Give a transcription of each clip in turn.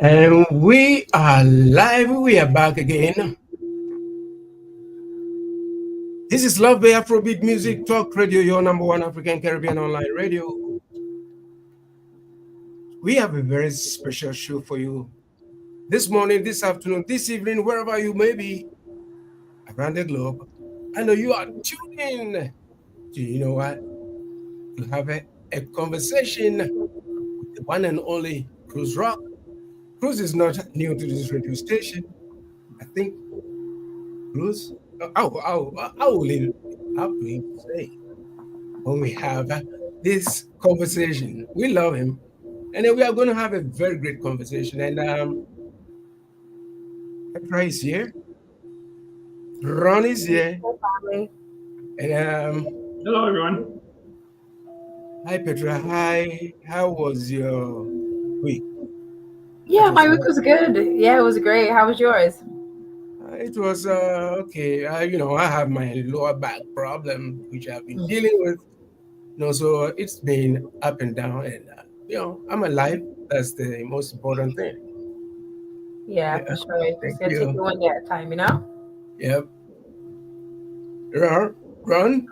And we are live. We are back again. This is Love Bay Afrobeat Music Talk Radio, your number one African Caribbean online radio. We have a very special show for you this morning, this afternoon, this evening, wherever you may be around the globe. I know you are tuned in to, you know what, to have a conversation with the one and only CRUZ ROCK. CRUZ is not new to this radio station. I think CRUZ, I will have to even say, when we have this conversation, we love him. And then we are going to have a very great conversation. And Petraa is here. Ron is here. And hello, everyone. Hi, Petraa. Hi. How was your week? Yeah, my week was good. Yeah, it was great. How was yours? It was okay. I have my lower back problem, which I've been dealing with. So it's been up and down, and I'm alive. That's the most important thing. Yeah, for sure. It's gonna take you one day at a time, Yep. Ron?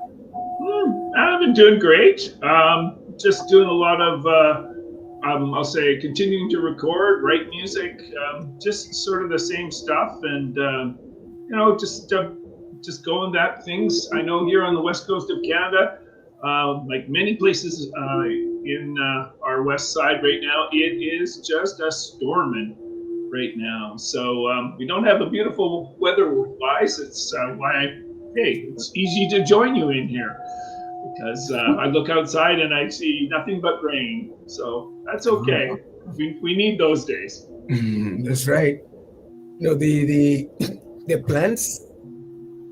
I've been doing great. Just doing a lot of, I'll say, continuing to record, write music, just sort of the same stuff, and just going that things. I know here on the west coast of Canada, like many places in our west side right now, it is just a storming right now. So we don't have the beautiful weather-wise. It's why it's easy to join you in here, because I look outside and I see nothing but rain. So that's okay. We need those days. That's right. The plants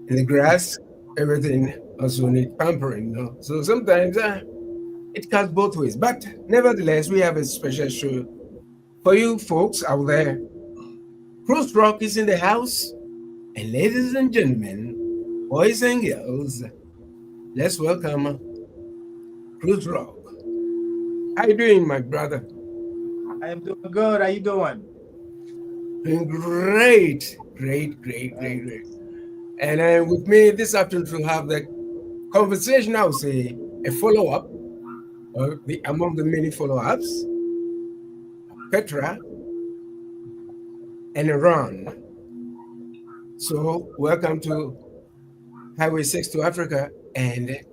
and the grass, everything also need pampering. So sometimes it cuts both ways. But nevertheless, we have a special show for you folks out there. CRUZ ROCK is in the house. And ladies and gentlemen, boys and girls, let's welcome CRUZ ROCK. How you doing, my brother? I am doing good. How you doing? Doing great. And with me this afternoon to have the conversation, I would say a follow-up, among the many follow-ups, Petraa and Ron. So welcome to Highway 6 to Africa, and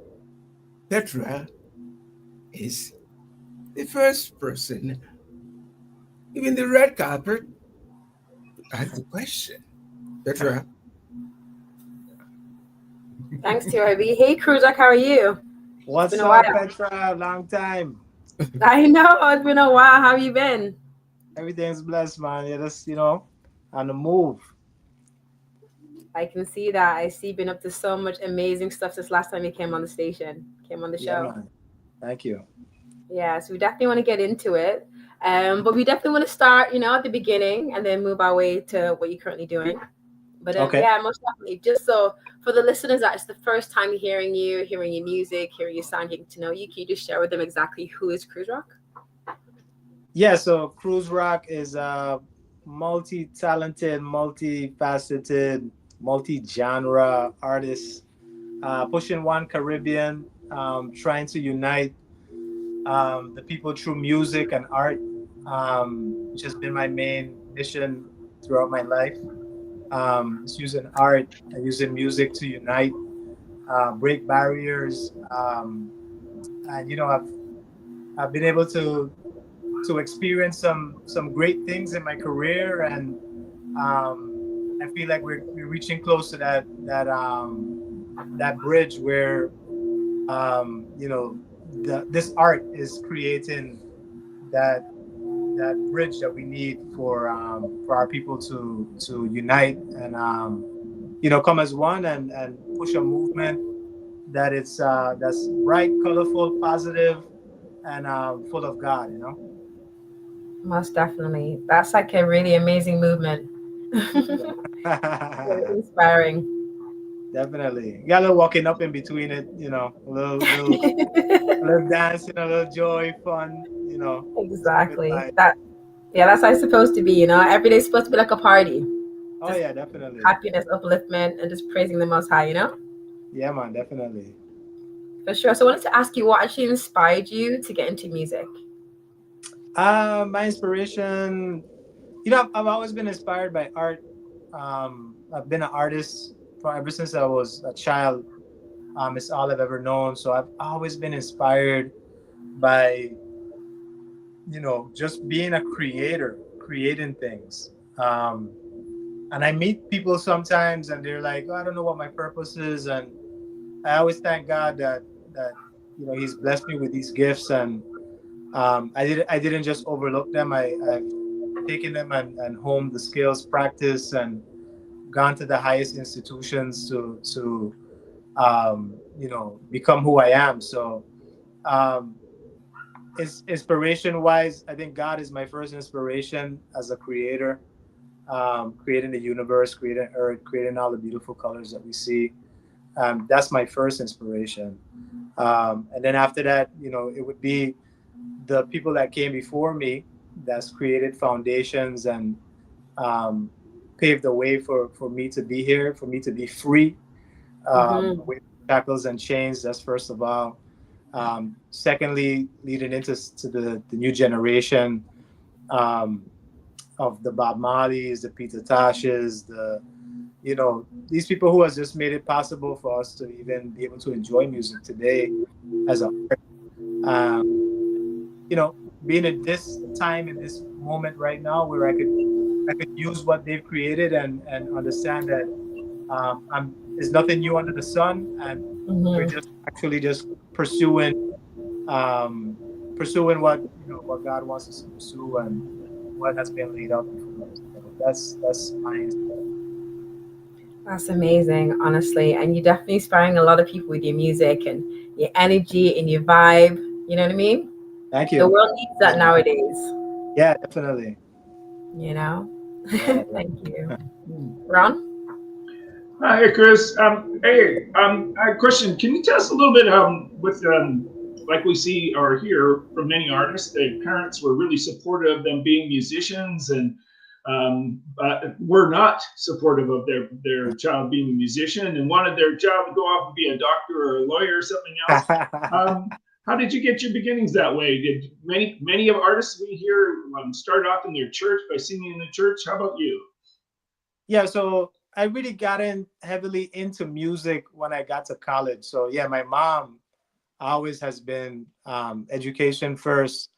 Petraa is the first person, even the red carpet, to ask the question. Petraa. Thanks, TyB. Hey, CRUZ ROCK, how are you? What's up, Petraa? Long time. I know, it's been a while. How have you been? Everything's blessed, man. You're just, on the move. I can see that. I see you've been up to so much amazing stuff since last time you came on the show. Man. Thank you. Yeah, so we definitely want to get into it. But we definitely want to start, at the beginning and then move our way to what you're currently doing. But yeah, most definitely. Just so for the listeners that it's the first time hearing your music, hearing your sound, getting to know you, can you just share with them exactly who is CRUZ ROCK? Yeah, so CRUZ ROCK is a multi-talented, multi-faceted, multi-genre artist, pushing one Caribbean, trying to unite the people through music and art, which has been my main mission throughout my life. It's using art and using music to unite, break barriers, and I've been able to experience some great things in my career, and I feel like we're reaching close to that bridge where this art is creating that bridge that we need for our people to unite and come as one and push a movement that's bright, colorful, positive, and full of God. Most definitely. That's like a really amazing movement. Very inspiring. Definitely. You got a little walking up in between it, a little little dancing, a little joy, fun, you know. Exactly. That's how it's supposed to be, you know. Every day's supposed to be like a party. Oh Just yeah, definitely. happiness, upliftment, and just praising the Most High, you know. Yeah, man, definitely. For sure. So I wanted to ask you, what actually inspired you to get into music? My inspiration, you know, I've always been inspired by art. I've been an artist ever since I was a child. It's all I've ever known. So I've always been inspired by, you know, just being a creator, creating things. And I meet people sometimes, and they're like, "Oh, I don't know what my purpose is," and I always thank God that you know He's blessed me with these gifts, and I didn't just overlook them. I've taken them and honed the skills, practice, and gone to the highest institutions to you know become who I am. So um, inspiration wise, I think God is my first inspiration as a creator, creating the universe, creating Earth, creating all the beautiful colors that we see. That's my first inspiration. And then after that, you know, it would be the people that came before me that's created foundations and um, paved the way for me to be here, for me to be free, away from shackles and chains. That's first of all. Secondly, leading into the new generation um, of the Bob Marleys, the Peter Toshes, the you know these people who has just made it possible for us to even be able to enjoy music today as a you know being at this time in this moment right now where I could use what they've created and understand that there's nothing new under the sun, and we're just actually just pursuing pursuing what you know what God wants us to pursue and what has been laid out before us. So that's my. That's amazing, honestly. And you're definitely inspiring a lot of people with your music and your energy and your vibe. You know what I mean? Thank you. The world needs that nowadays. Yeah, definitely. You know? Yeah. Thank you. Ron? Hi, Chris. Hey, question. Can you tell us a little bit with like we see or hear from many artists, their parents were really supportive of them being musicians, and were not supportive of their child being a musician, and wanted their child to go off and be a doctor or a lawyer or something else. How did you get your beginnings that way? Did many of artists we hear start off in their church by singing in the church? How about you? Yeah, so I really got in heavily into music when I got to college. So yeah, my mom always has been education first.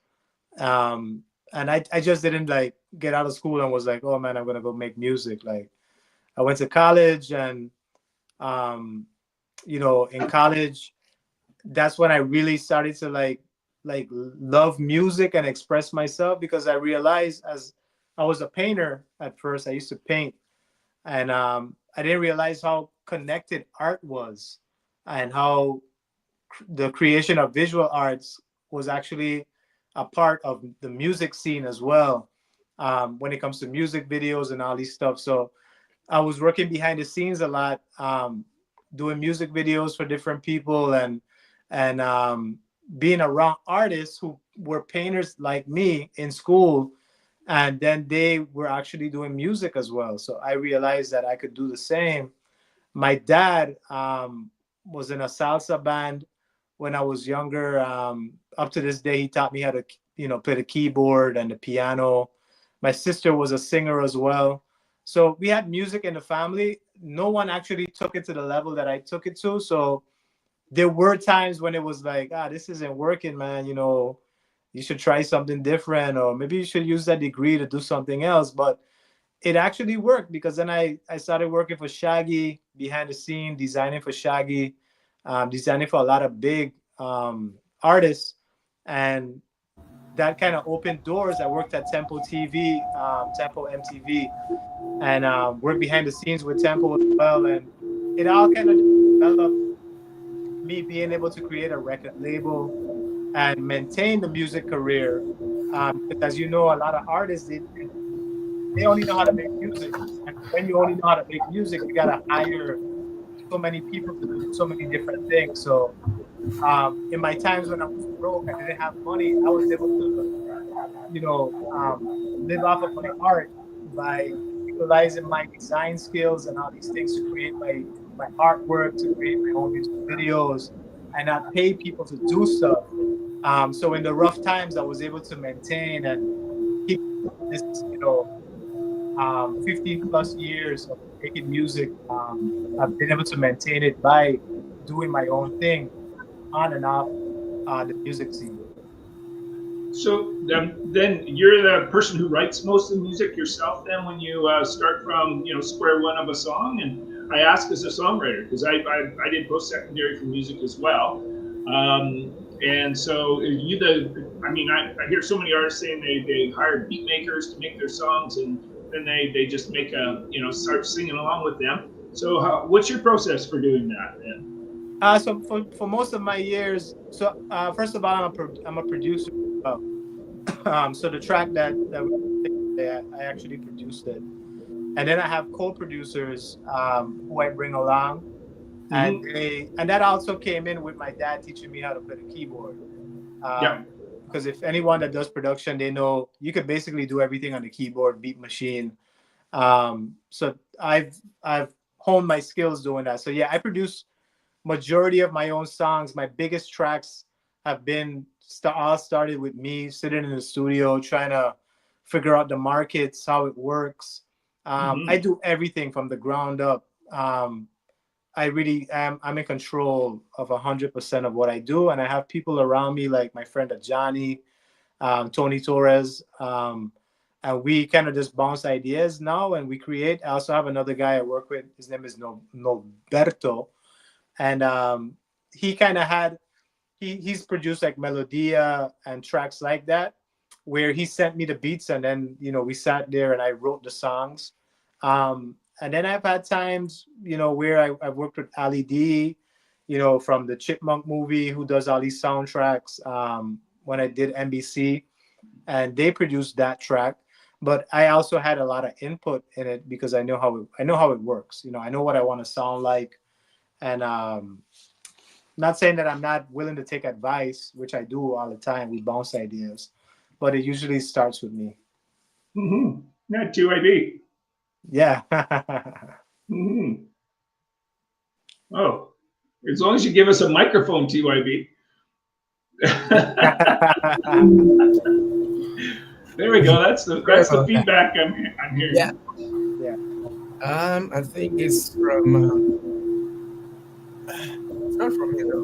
And I just didn't like get out of school and was like, oh man, I'm gonna go make music. Like I went to college and you know, in college, that's when I really started to like love music and express myself because I realized as I was a painter at first, I used to paint and I didn't realize how connected art was and how the creation of visual arts was actually a part of the music scene as well when it comes to music videos and all these stuff. So I was working behind the scenes a lot, doing music videos for different people and being around artists who were painters like me in school, and then they were actually doing music as well. So I realized that I could do the same. My dad was in a salsa band when I was younger. Up to this day, he taught me how to, you know, play the keyboard and the piano. My sister was a singer as well. So we had music in the family. No one actually took it to the level that I took it to. So there were times when it was like, this isn't working, man. You know, you should try something different, or maybe you should use that degree to do something else. But it actually worked because then I started working for Shaggy behind the scene, designing for Shaggy, designing for a lot of big artists. And that kind of opened doors. I worked at Tempo TV, Tempo MTV, and worked behind the scenes with Tempo as well. And it all kind of developed me being able to create a record label and maintain the music career. Because as you know, a lot of artists, they only know how to make music. And when you only know how to make music, you got to hire so many people to do so many different things. So in my times when I was broke, I didn't have money, I was able to, live off of my art by utilizing my design skills and all these things to create my artwork, to create my own music videos, and not pay people to do stuff. So in the rough times, I was able to maintain and keep this, 15 plus years of making music. I've been able to maintain it by doing my own thing on and off the music scene. So then you're the person who writes most of the music yourself. Then when you start from square one of a song, and I ask as a songwriter because I did post-secondary for music as well. And so I hear so many artists saying they hire beat makers to make their songs, and then they just make start singing along with them. So what's your process for doing that then? So for most of my years, first of all, I'm a producer. So the track that I actually produced it, and then I have co-producers who I bring along, and that also came in with my dad teaching me how to play the keyboard. Because if anyone that does production, they know you could basically do everything on the keyboard, beat machine. So I've honed my skills doing that. So yeah, I produce majority of my own songs. My biggest tracks have been all started with me sitting in the studio trying to figure out the markets, how it works. I do everything from the ground up. I really am. I'm in control of 100% of what I do, and I have people around me like my friend Johnny, Tony Torres, and we kind of just bounce ideas now and we create. I also have another guy I work with. His name is Noberto, and he kind of had. He's produced like Melodia and tracks like that, where he sent me the beats and then, we sat there and I wrote the songs. And then I've had times, where I've worked with Ali D, from the Chipmunk movie, who does all these soundtracks when I did NBC, and they produced that track. But I also had a lot of input in it because I know how it works. I know what I want to sound like. And not saying that I'm not willing to take advice, which I do all the time. We bounce ideas, but it usually starts with me. Not TyB. Yeah. Oh, as long as you give us a microphone, TyB. There we go. That's the feedback I'm hearing. Yeah. Yeah. I think it's from. It's not from here.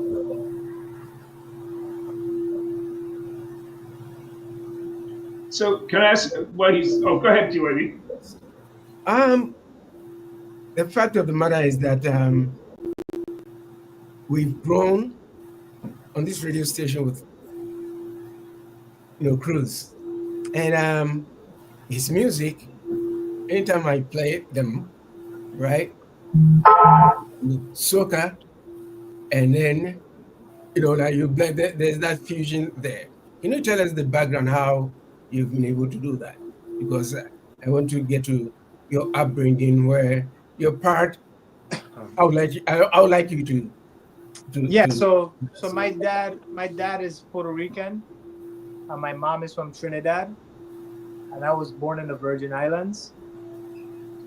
So can I ask what he's? Oh, go ahead, TyB. The fact of the matter is that we've grown on this radio station with CRUZ, and his music. Anytime I play them, right, Soca, and then like you blend, there's that fusion there. Can you tell us the background how you've been able to do that? Because I want to get to your upbringing, where your part. I would like you to. Yeah. So my dad is Puerto Rican, and my mom is from Trinidad, and I was born in the Virgin Islands.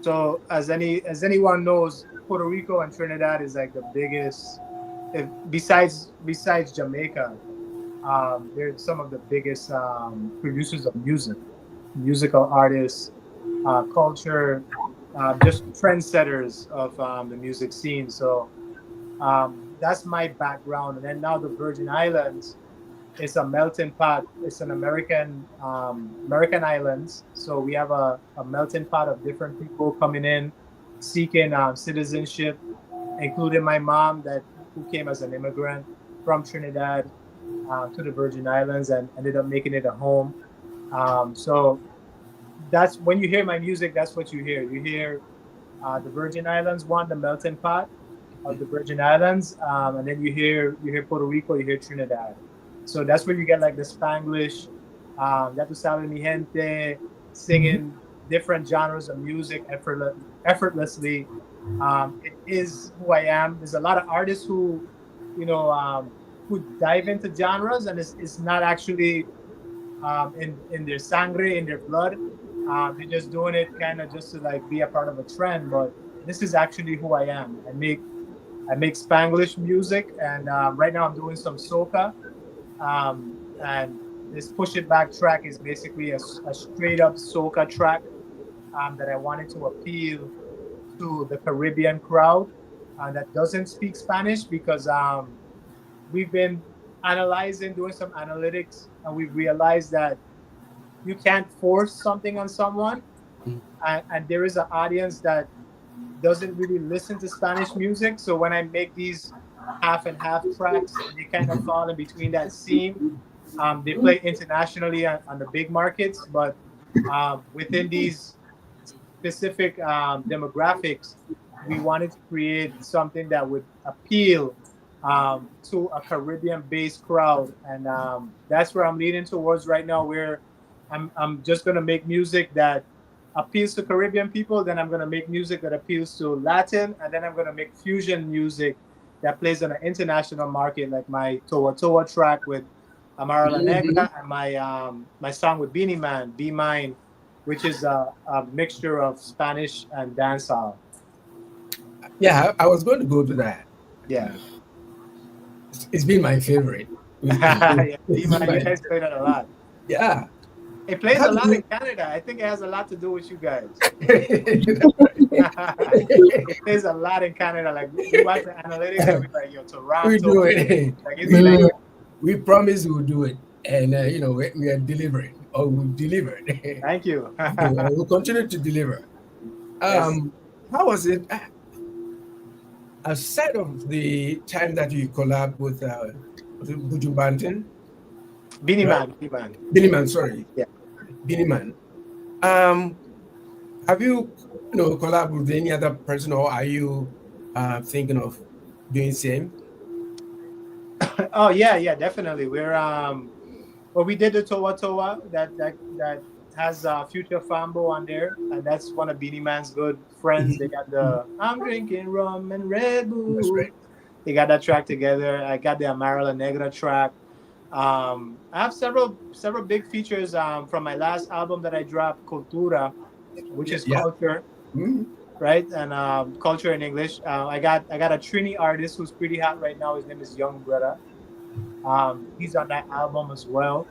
So as anyone knows, Puerto Rico and Trinidad is like the biggest, besides Jamaica, they're some of the biggest producers of musical artists, culture, just trendsetters of the music scene. So that's my background. And then now the Virgin Islands, it's a melting pot. It's an American islands. So we have a melting pot of different people coming in, seeking citizenship, including my mom who came as an immigrant from Trinidad to the Virgin Islands and ended up making it a home. So that's when you hear my music, that's what you hear. You hear the Virgin Islands the melting pot of the Virgin Islands, and then you hear Puerto Rico, you hear Trinidad. So that's where you get like the Spanglish, Ya Tu Sabes Mi Gente, singing different genres of music effortlessly. It is who I am. There's a lot of artists who, who dive into genres, and it's not actually in their sangre, in their blood. They're just doing it kind of just to like be a part of a trend. But this is actually who I am. I make Spanglish music, and right now I'm doing some soca. And this Push It Back track is basically a straight up soca track that I wanted to appeal to the Caribbean crowd that doesn't speak Spanish, because we've been doing some analytics, and we've realized that you can't force something on someone, and there is an audience that doesn't really listen to Spanish music. So when I make these half and half tracks, they kind of fall in between that seam. They play internationally on the big markets, but within these specific demographics, we wanted to create something that would appeal to a Caribbean-based crowd, and that's where I'm leaning towards right now. Where I'm just gonna make music that appeals to Caribbean people, then I'm gonna make music that appeals to Latin, and then I'm gonna make fusion music that plays on an international market, like my Toa Toa track with Amara La Negra, and my song with Beanie Man, Be Mine, which is a mixture of Spanish and dancehall. Yeah, I was going to go to that. Yeah. It's been my favorite. Yeah, Be Mine, you guys play that a lot. Yeah. It plays a lot in Canada. I think it has a lot to do with you guys. It plays a lot in Canada. Like, we watch the analytics and we're like, yo, Toronto. We do it. Like, we promise we'll do it. And, we are delivering. Or we've delivered. Thank you. We'll continue to deliver. Yes. How was it? Aside of the time that you collab with Buju Banton? Beanie right? Man. Beanie Man, sorry. Yeah. Beanie Man. Have you, collab with any other person, or are you thinking of doing same? Oh yeah, definitely. We're we did the Toa Toa that has Future Fambo on there, and that's one of Beanie Man's good friends. They got the I'm drinking rum and Red Bull. That's right. They got that track together. I got the Amara La Negra track. I have several big features from my last album that I dropped, Cultura, which is culture, right? And culture in English. I got a Trini artist who's pretty hot right now. His name is Young Brother. He's on that album as well.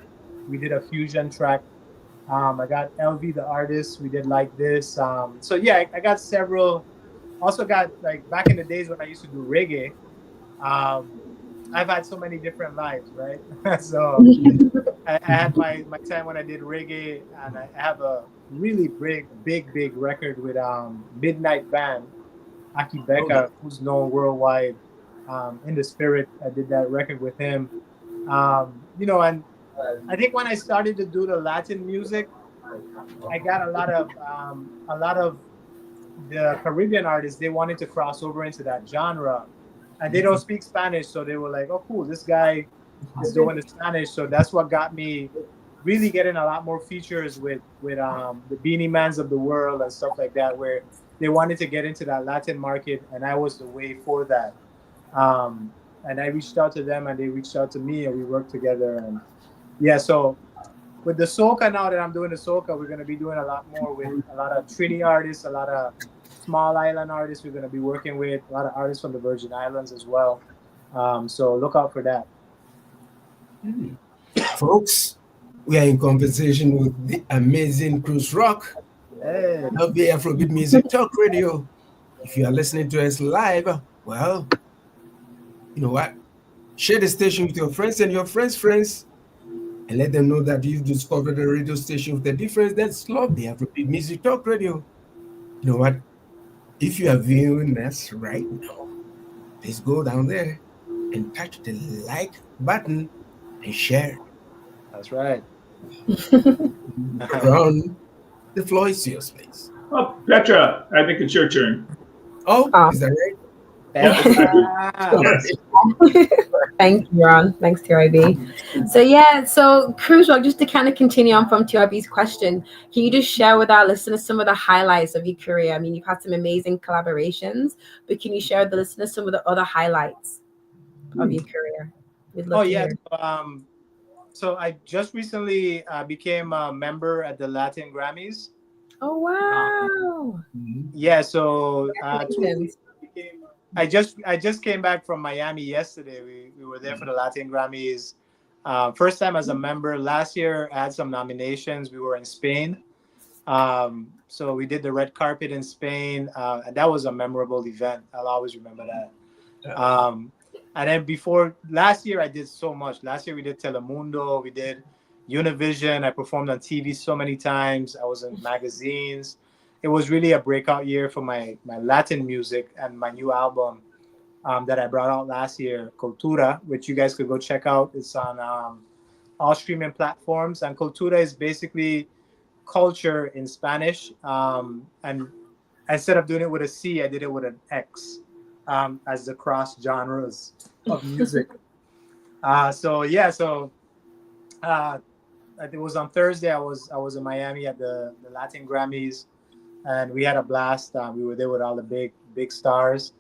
We did a fusion track. I got LV the artist. We did Like This. So yeah, I got several. Also got, like, back in the days when I used to do reggae. I've had so many different lives, right? So I had my time when I did reggae, and I have a really big record with Midnight Band, Aki Becca, who's known worldwide. In the Spirit, I did that record with him. And I think when I started to do the Latin music, I got a lot of the Caribbean artists. They wanted to cross over into that genre, and they don't speak Spanish, so they were like, "Oh, cool, this guy is doing the Spanish." So that's what got me really getting a lot more features with the Beanie Mans of the world and stuff like that, where they wanted to get into that Latin market, and I was the way for that. And I reached out to them, and they reached out to me, and we worked together. And yeah, so with the soca, now that I'm doing the soca, we're going to be doing a lot more with a lot of Trini artists, a lot of small island artists we're going to be working with, a lot of artists from the Virgin Islands as well. So look out for that. Folks, we are in conversation with the amazing CRUZ ROCK. Hey. Love the Afrobeat Music Talk Radio. If you are listening to us live, well, you know what? Share the station with your friends and your friends' friends, and let them know that you've discovered a radio station with a difference that's love the Afrobeat Music Talk Radio. You know what? If you are viewing us right now, please go down there and touch the like button and share. That's right. Ron, the floor is yours, please. Oh, Petraa, I think it's your turn. Oh, is that right? Yes. Thank you, Ron. Thanks, TyB. So CRUZ ROCK, just to kind of continue on from TyB's question, can you just share with our listeners some of the highlights of your career? I mean, you've had some amazing collaborations, but can you share with the listeners some of the other highlights of your career? We'd love to yeah. hear. So I just recently became a member at the Latin Grammys. Oh Um, wow! yeah. So Congratulations. I just came back from Miami yesterday. We were there for the Latin Grammys. First time as a member. Last year I had some nominations. We were in Spain. So we did the red carpet in Spain. And that was a memorable event. I'll always remember that. And then before last year, I did so much. Last year we did Telemundo, we did Univision. I performed on TV so many times. I was in magazines. It was really a breakout year for my Latin music and my new album that I brought out last year, Cultura, which you guys could go check out. It's on all streaming platforms. And Cultura is basically culture in Spanish. And instead of doing it with a C, I did it with an X as the cross genres of music. So it was on Thursday. I was in Miami at the Latin Grammys, and we had a blast. We were there with all the big stars.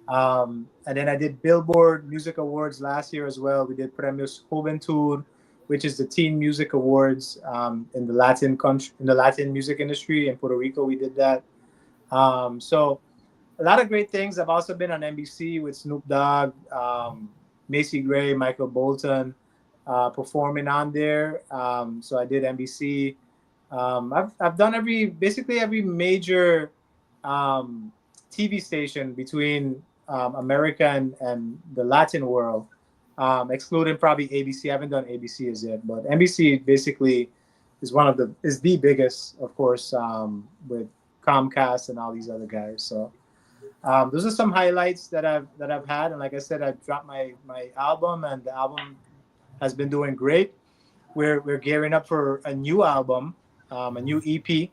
And then I did Billboard Music Awards last year as well. We did Premios Juventud, which is the teen music awards in the Latin music industry in Puerto Rico. We did that. So a lot of great things. I've also been on NBC with Snoop Dogg, Macy Gray, Michael Bolton, performing on there. So I did NBC. I've done basically every major TV station between America and the Latin world, excluding probably ABC. I haven't done ABC as yet, but NBC basically is the biggest, of course, with Comcast and all these other guys. So those are some highlights that I've had, and like I said, I dropped my album, and the album has been doing great. We're gearing up for a new album, a new EP,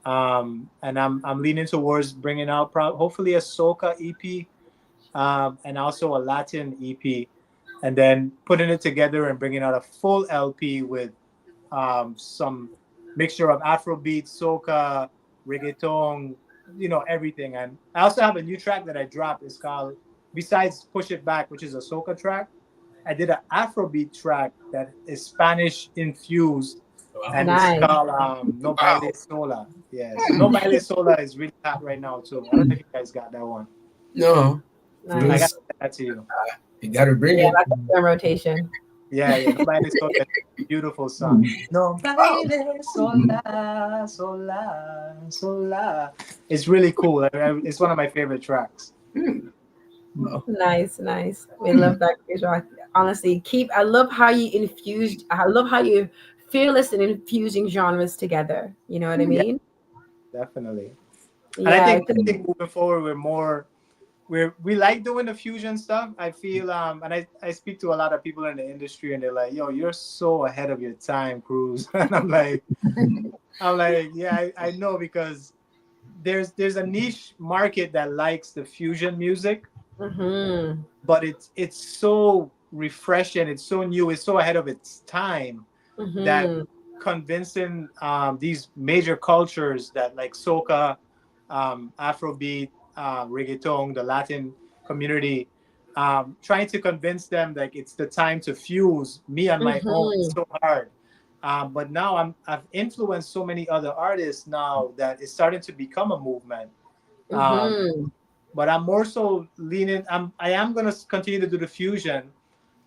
and I'm leaning towards bringing out hopefully a Soca EP, and also a Latin EP, and then putting it together and bringing out a full LP with some mixture of Afrobeat, Soca, reggaeton, everything. And I also have a new track that I dropped. It's called, besides Push It Back, which is a Soca track, I did an Afrobeat track that is Spanish infused. Wow. And Nice. It's called No Baile Sola. Yeah, so No Baile Sola is really hot right now too. I don't know if you guys got that one. No. Nice. I got that to you. You got to bring it. That's a rotation. Yeah. No Baile Sola, beautiful song. No Baile Sola, Sola, Sola. It's really cool. It's one of my favorite tracks. Nice. We love that, CRUZ ROCK. Honestly, I love how you fearless in infusing genres together. You know what I mean? Yeah, definitely. Yeah, and I think moving forward, we like doing the fusion stuff. I feel and I speak to a lot of people in the industry, and they're like, "Yo, you're so ahead of your time, CRUZ." And I'm like, yeah, I know, because there's a niche market that likes the fusion music, but it's so refreshing, it's so new, it's so ahead of its time, that convincing these major cultures that like Soca, Afrobeat, reggaeton, the Latin community, trying to convince them like it's the time to fuse me on my own. It's so hard. But now I've influenced so many other artists now that it's starting to become a movement. But I'm more so leaning. I am gonna continue to do the fusion,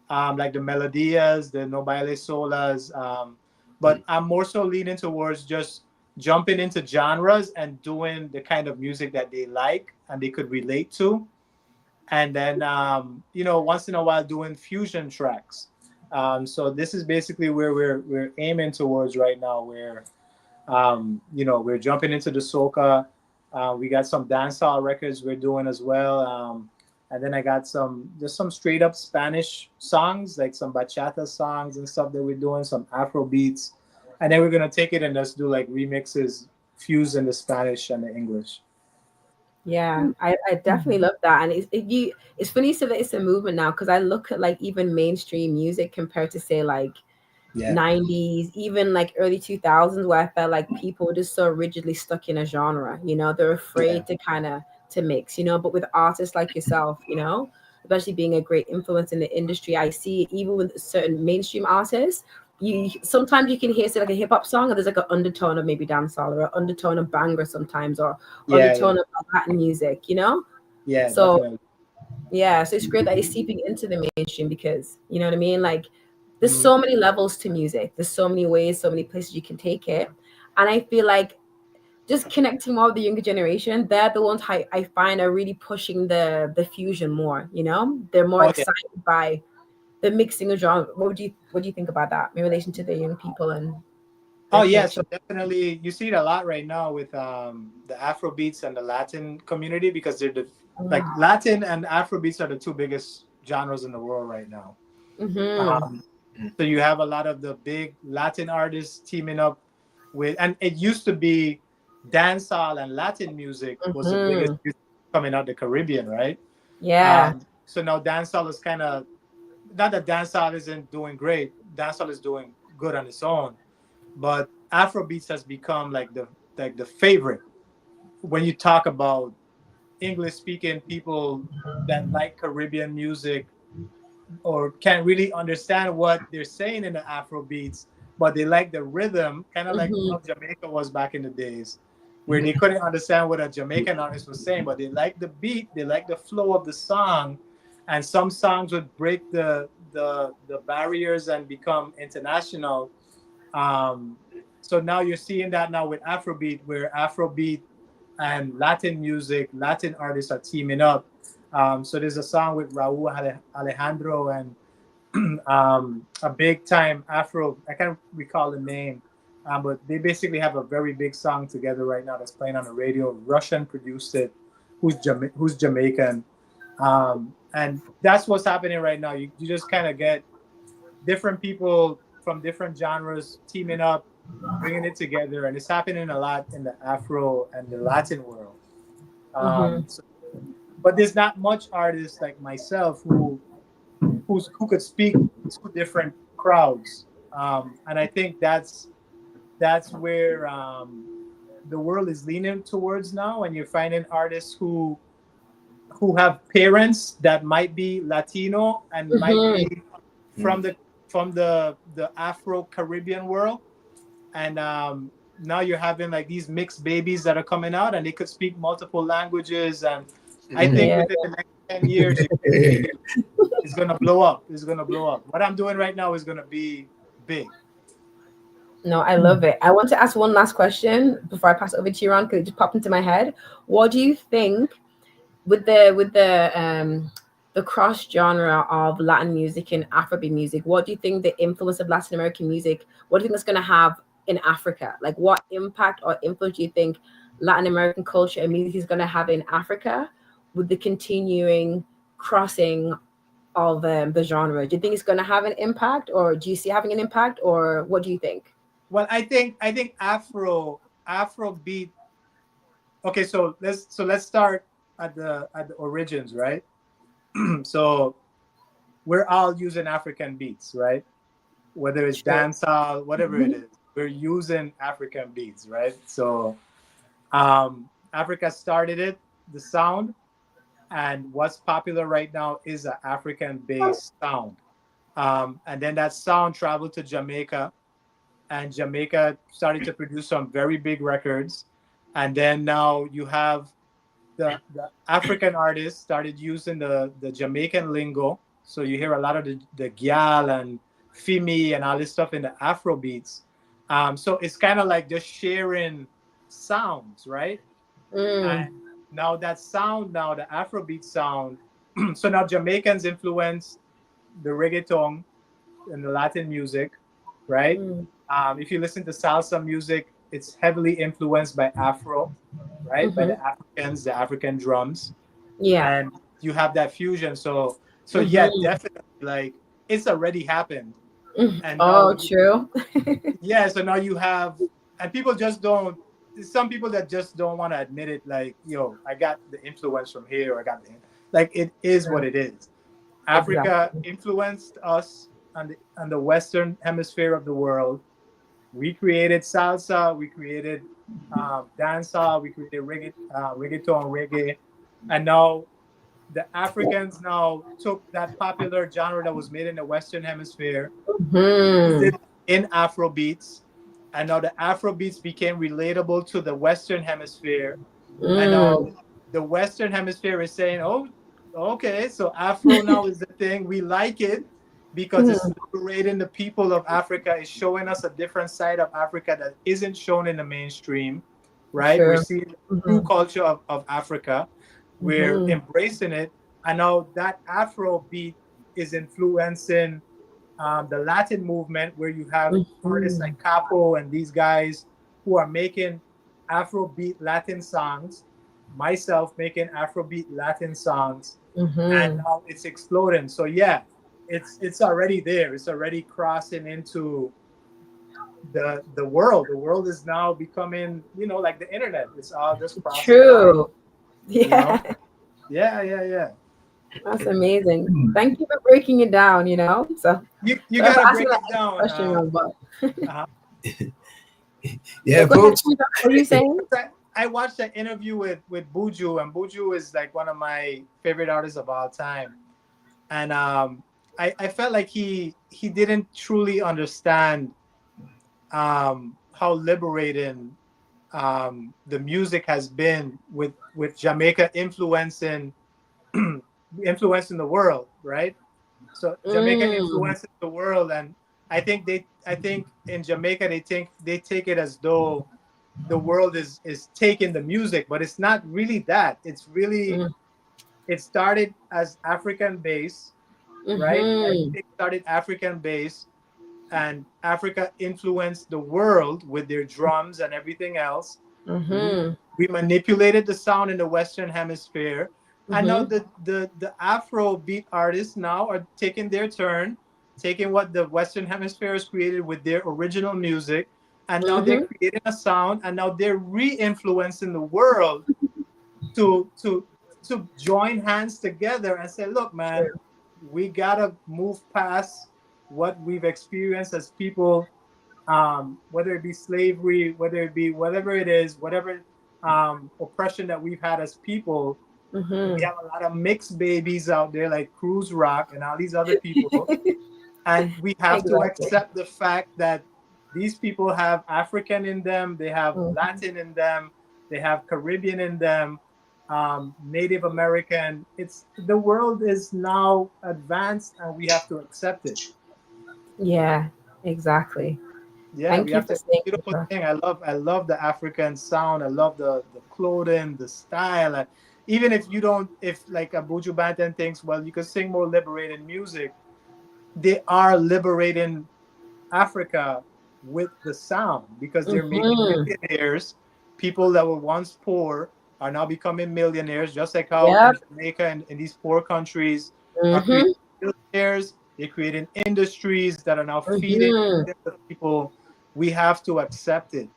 like the melodias, the No Baile Solas. But I'm more so leaning towards just jumping into genres and doing the kind of music that they like and they could relate to, and then once in a while doing fusion tracks. So this is basically where we're aiming towards right now, where we're jumping into the soca. We got some dancehall records we're doing as well, and then I got some straight up Spanish songs, like some bachata songs and stuff that we're doing, some Afro beats, and then we're gonna take it and just do like remixes, fusing the Spanish and the English. Yeah, I definitely love that, and it's funny you said that it's a movement now, because I look at like even mainstream music compared to say like 90s, even like early 2000s, where I felt like people were just so rigidly stuck in a genre. They're afraid to kind of to mix. But with artists like yourself, especially being a great influence in the industry. I see even with certain mainstream artists, you sometimes you can hear say like a hip hop song and there's like an undertone of maybe dancehall or an undertone of banger sometimes, or undertone of Latin music, you know? Yeah, So definitely. yeah, so it's great that it's seeping into the mainstream because you know what I mean? Like there's so many levels to music. There's so many ways, so many places you can take it. And I feel like just connecting more with the younger generation, they're the ones I find are really pushing the fusion more, you know? They're more excited by the mixing of genre. What do you think about that in relation to the young people and So definitely you see it a lot right now with the Afro beats and the Latin community, because they're the like Latin and Afro beats are the two biggest genres in the world right now. So you have a lot of the big Latin artists teaming up with, and it used to be dancehall and Latin music was the biggest music coming out the Caribbean, right? Yeah. So now dancehall is kind of, not that dancehall isn't doing great, dancehall is doing good on its own, but Afrobeats has become like the favorite when you talk about English speaking people that like Caribbean music or can't really understand what they're saying in the Afro beats, but they like the rhythm, kind of like how Jamaica was back in the days, where they couldn't understand what a Jamaican artist was saying, but they like the beat, they like the flow of the song, and some songs would break the barriers and become international. So now you're seeing that now with Afrobeat, where Afrobeat and Latin music, Latin artists are teaming up. So there's a song with Raul Alejandro and a big time Afro. I can't recall the name, but they basically have a very big song together right now that's playing on the radio. Russian produced it, who's Jamaican, and that's what's happening right now. You just kind of get different people from different genres teaming up, bringing it together, and it's happening a lot in the Afro and the Latin world. But there's not much artists like myself who could speak to different crowds, and I think that's where the world is leaning towards now. And you're finding artists who have parents that might be Latino and might be from the Afro Caribbean world, and now you're having like these mixed babies that are coming out, and they could speak multiple languages. And I think within the next 10 years, it's gonna blow up. It's gonna blow up. What I'm doing right now is gonna be big. No, I love it. I want to ask one last question before I pass it over to you, Ron, because it just popped into my head. What do you think with the cross genre of Latin music and Afrobeat music? What do you think the influence of Latin American music? What do you think it's going to have in Africa? Like, what impact or influence do you think Latin American culture and music is going to have in Africa with the continuing crossing of the genre? Do you think it's going to have an impact, or do you see having an impact, or what do you think? Well, I think Afro beat. Okay, so let's start at the origins, right? So we're all using African beats, right? Whether it's dancehall, whatever it is, we're using African beats, right? So Africa started it, the sound, and what's popular right now is an African-based sound. And then that sound traveled to Jamaica, and Jamaica started to produce some very big records. And then now you have the African artists started using the Jamaican lingo. So you hear a lot of the gyal and Fimi and all this stuff in the Afro beats. So it's kind of like just sharing sounds, right? And now that sound, now the Afrobeat sound, so now Jamaicans influence the reggaeton and the Latin music, right? If you listen to salsa music, it's heavily influenced by Afro, right? By the Africans, the African drums. Yeah. And you have that fusion. So yeah, definitely, like it's already happened. And true. Yeah, so now you have, and people just don't, some people that just don't want to admit it, like, yo, I got the influence from here, or I got the, like, it is what it is. Africa influenced us on the Western hemisphere of the world. We created salsa, we created dancehall, we created reggaeton, reggae, and now the Africans now took that popular genre that was made in the Western Hemisphere, Mm-hmm. in Afro beats, and now the Afro beats became relatable to the Western Hemisphere, and now the Western Hemisphere is saying, "Oh, okay, so Afro now is the thing. We like it because it's liberating the people of Africa. It's showing us a different side of Africa that isn't shown in the mainstream, right? Sure. We're seeing the true culture of Africa. We're embracing it, and now that Afro beat is influencing the Latin movement, where you have artists like Capo and these guys who are making Afrobeat Latin songs, myself making Afrobeat Latin songs, and now it's exploding. So yeah, it's already there. It's already crossing into the world. The world is now becoming, like the internet. It's all just crossing. True. Yeah. You know? Yeah. That's amazing. Thank you for breaking it down, So you gotta break it down. Yeah, folks. What are you saying? I watched an interview with Buju, and Buju is like one of my favorite artists of all time. And I felt like he didn't truly understand how liberating the music has been with Jamaica influencing the world, right? So Jamaica influences the world, and I think in Jamaica they take it as though the world is taking the music, but it's not really that. It's really it started as African based, right? It started African based, and Africa influenced the world with their drums and everything else. We manipulated the sound in the Western Hemisphere, and now the Afro beat artists now are taking their turn, taking what the Western Hemisphere has created with their original music, and now they're creating a sound, and now they're re-influencing the world to join hands together and say, look, man, we gotta move past what we've experienced as people, whether it be slavery, whether it be whatever it is, whatever oppression that we've had as people. We have a lot of mixed babies out there like CRUZ ROCK and all these other people. And we have to accept the fact that these people have African in them, they have Latin in them, they have Caribbean in them, Native American. The world is now advanced, and we have to accept it. Yeah, exactly. Yeah, Thank we you have for to. saying Beautiful thing. I love the African sound. I love the clothing, the style. And even if like a Buju Banton thinks, well, you could sing more liberating music, they are liberating Africa with the sound, because they're making millionaires. People that were once poor are now becoming millionaires, just like how in Jamaica and in these poor countries are creating millionaires. They're creating industries that are now feeding the people. We have to accept it.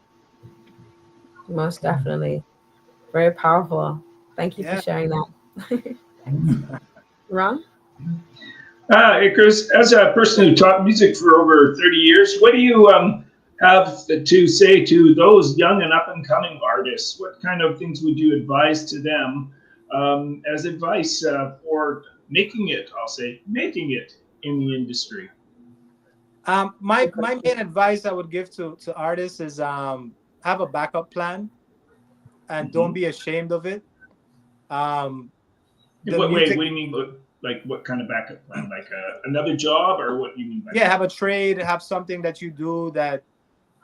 Most definitely. Very powerful. Thank you for sharing that. Ron? CRUZ, as a person who taught music for over 30 years, what do you have to say to those young and up-and-coming artists? What kind of things would you advise to them as advice for making it in the industry? My main advice I would give to artists is have a backup plan, and don't be ashamed of it. What do you mean? Like what kind of backup plan? Like another job, or what do you mean by that? Have a trade, have something that you do that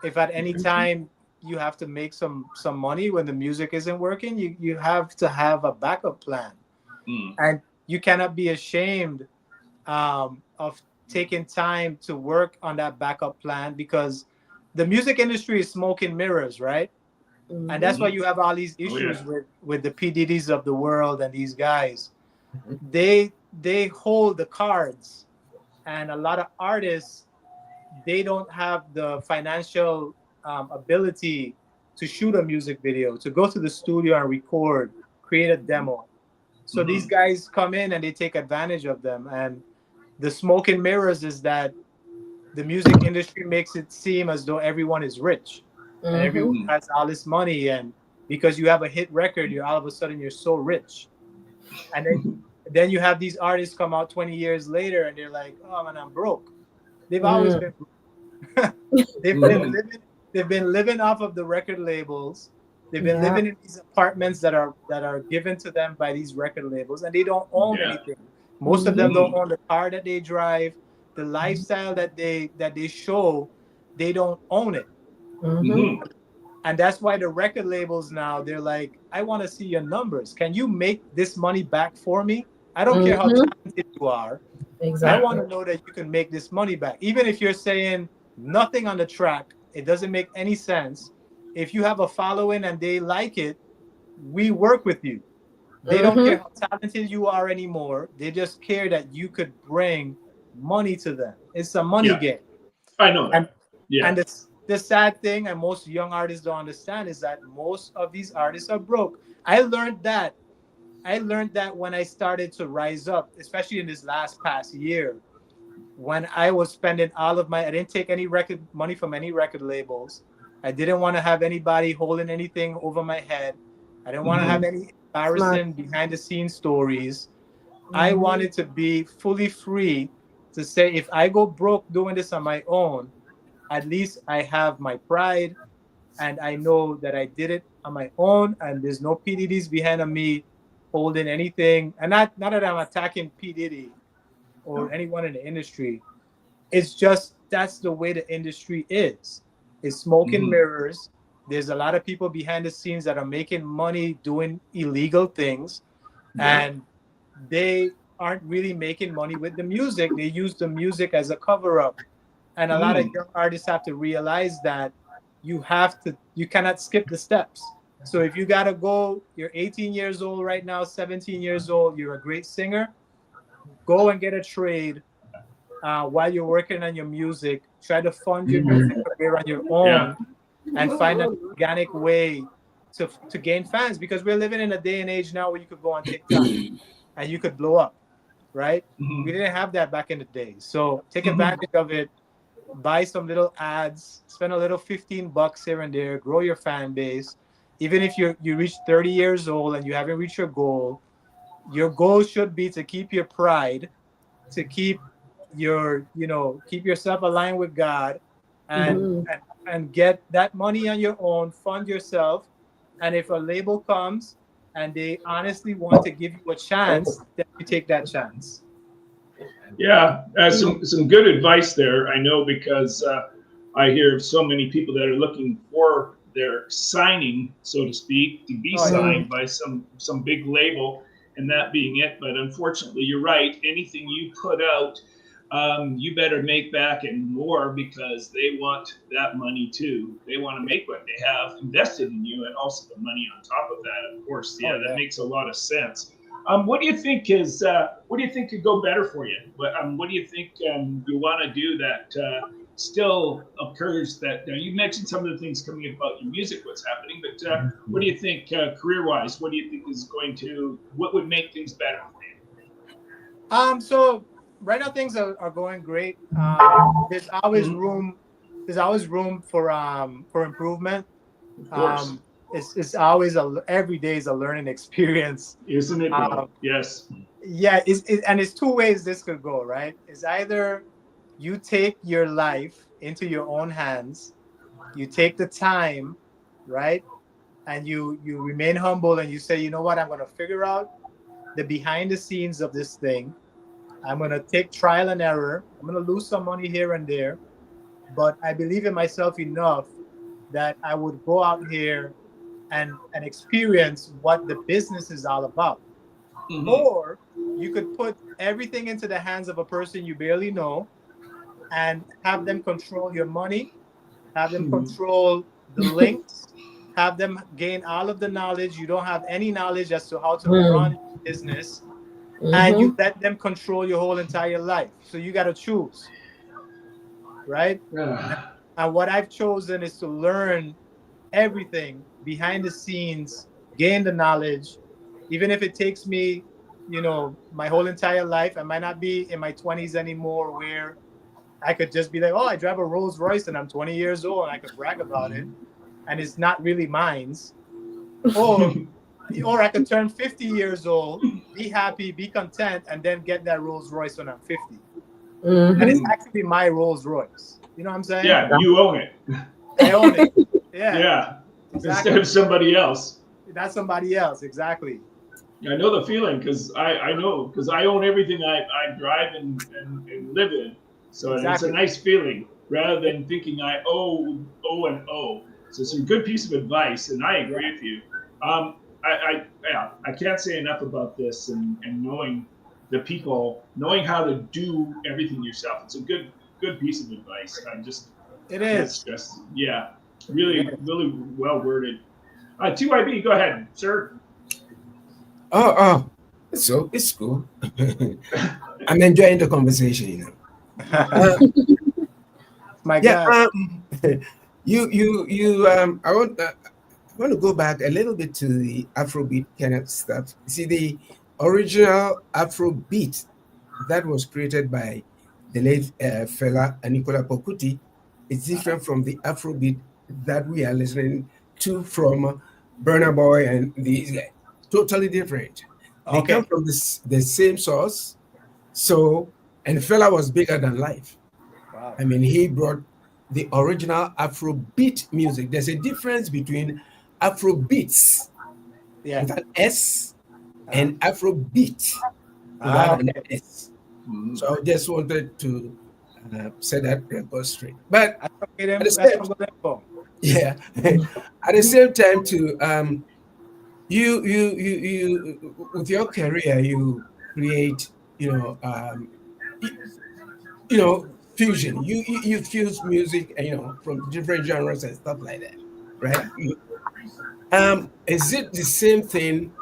if at any time you have to make some money when the music isn't working, you have to have a backup plan. And you cannot be ashamed of taking time to work on that backup plan, because the music industry is smoke and mirrors, right? And that's why you have all these issues with the PDDs of the world and these guys. They hold the cards, and a lot of artists, they don't have the financial ability to shoot a music video, to go to the studio and record, create a demo. So these guys come in and they take advantage of them. And the smoke and mirrors is that the music industry makes it seem as though everyone is rich and everyone has all this money, and because you have a hit record, all of a sudden you're so rich. And then Then you have these artists come out 20 years later and they're like, oh man, I'm broke. They've always been broke. They've been living off of the record labels. They've been living in these apartments that are given to them by these record labels, and they don't own anything. Most of them don't own the car that they drive, the lifestyle that they show. They don't own it. And that's why the record labels now, they're like, I want to see your numbers. Can you make this money back for me? I don't care how talented you are. Exactly. I want to know that you can make this money back. Even if you're saying nothing on the track, it doesn't make any sense. If you have a following and they like it, we work with you. They don't care how talented you are anymore. They just care that you could bring money to them. It's a money game. I know that. And the sad thing, and most young artists don't understand, is that most of these artists are broke. I learned that when I started to rise up, especially in this past year, when I was spending all of I didn't take any record money from any record labels. I didn't want to have anybody holding anything over my head. I didn't want to have any embarrassing behind the scenes stories. I wanted to be fully free to say, if I go broke doing this on my own, at least I have my pride and I know that I did it on my own and there's no P. Diddy's behind me holding anything. And not that I'm attacking P. Diddy or anyone in the industry. It's just that's the way the industry is. It's smoke and mirrors. There's a lot of people behind the scenes that are making money doing illegal things, and they aren't really making money with the music. They use the music as a cover-up. And a lot of young artists have to realize that you cannot skip the steps. So if you gotta go, you're 18 years old right now, 17 years old, you're a great singer, go and get a trade while you're working on your music. Try to fund your music career on your own and find an organic way to gain fans, because we're living in a day and age now where you could go on TikTok and you could blow up, right? We didn't have that back in the day. So take advantage of it. Buy some little ads, spend a little $15 here and there, grow your fan base. Even if you reach 30 years old and you haven't reached your goal should be to keep your pride, to keep keep yourself aligned with God, and get that money on your own, fund yourself. And if a label comes and they honestly want to give you a chance, then you take that chance. Yeah, some good advice there. I know, because I hear of so many people that are looking for their signing, so to speak, to be signed by some big label, and that being it. But unfortunately, you're right. Anything you put out, you better make back and more, because they want that money too. They want to make what they have invested in you, and also the money on top of that, of course. Yeah, that makes a lot of sense. What do you think could go better for you? What do you think you want to do that still occurs? That you mentioned some of the things coming about your music, what's happening, but what do you think career-wise? What do you think what would make things better for you? So right now things are going great. There's always room. There's always room for improvement. Of course. It's always every day is a learning experience, isn't it? Yes. Yeah, and it's two ways this could go, right? It's either you take your life into your own hands, you take the time, right, and you remain humble and you say, you know what, I'm going to figure out the behind the scenes of this thing. I'm going to take trial and error. I'm going to lose some money here and there, but I believe in myself enough that I would go out here and experience what the business is all about. Or you could put everything into the hands of a person you barely know and have them control your money, have them control the links, have them gain all of the knowledge. You don't have any knowledge as to how to run business, and you let them control your whole entire life. So you got to choose, right? And what I've chosen is to learn everything behind the scenes, gain the knowledge, even if it takes me, my whole entire life. I might not be in my 20s anymore where I could just be like, oh, I drive a Rolls Royce and I'm 20 years old and I could brag about it, and it's not really mine's. Or I could turn 50 years old, be happy, be content, and then get that Rolls Royce when I'm 50. And it's actually my Rolls Royce. You know what I'm saying? Yeah, you own it. I own it. Yeah. Yeah. Exactly. Instead of somebody else. That's somebody else, exactly. I know the feeling because I know because I own everything I drive and live in. So It's a nice feeling rather than thinking I owe. So it's a good piece of advice, and I agree with you. I can't say enough about this and knowing the people, knowing how to do everything yourself. It's a good piece of advice. It is. Stress. Yeah, really well worded. TyB, go ahead, sir. So it's cool. I'm enjoying the conversation, you know. My God. I want to go back a little bit to the Afrobeat kind of stuff. See, the original Afrobeat that was created by the late fella Nicola Pokuti is different from the Afrobeat that we are listening to from Burna Boy and these guys. Totally different. They come from the same source. So, and the fella was bigger than life. Wow. I mean, he brought the original Afrobeat music. There's a difference between Afrobeats with an S and Afrobeat without an S. So I just wanted to set that record straight. But at the same time, too, you with your career, you create, fusion. You fuse music, from different genres and stuff like that, right? Is it the same thing?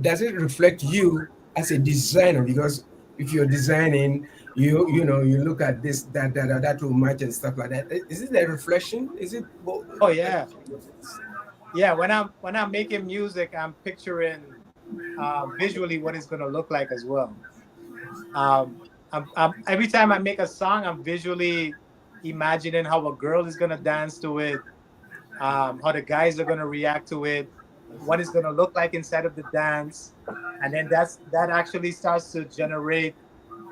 Does it reflect you as a designer? Because if you're designing, you look at this, that will match and stuff like that. Is it a reflection? Is it? Oh yeah. Yeah, when I'm making music, I'm picturing visually what it's gonna look like as well. Every time I make a song, I'm visually imagining how a girl is gonna dance to it, how the guys are gonna react to it, what it's gonna look like inside of the dance, and then that actually starts to generate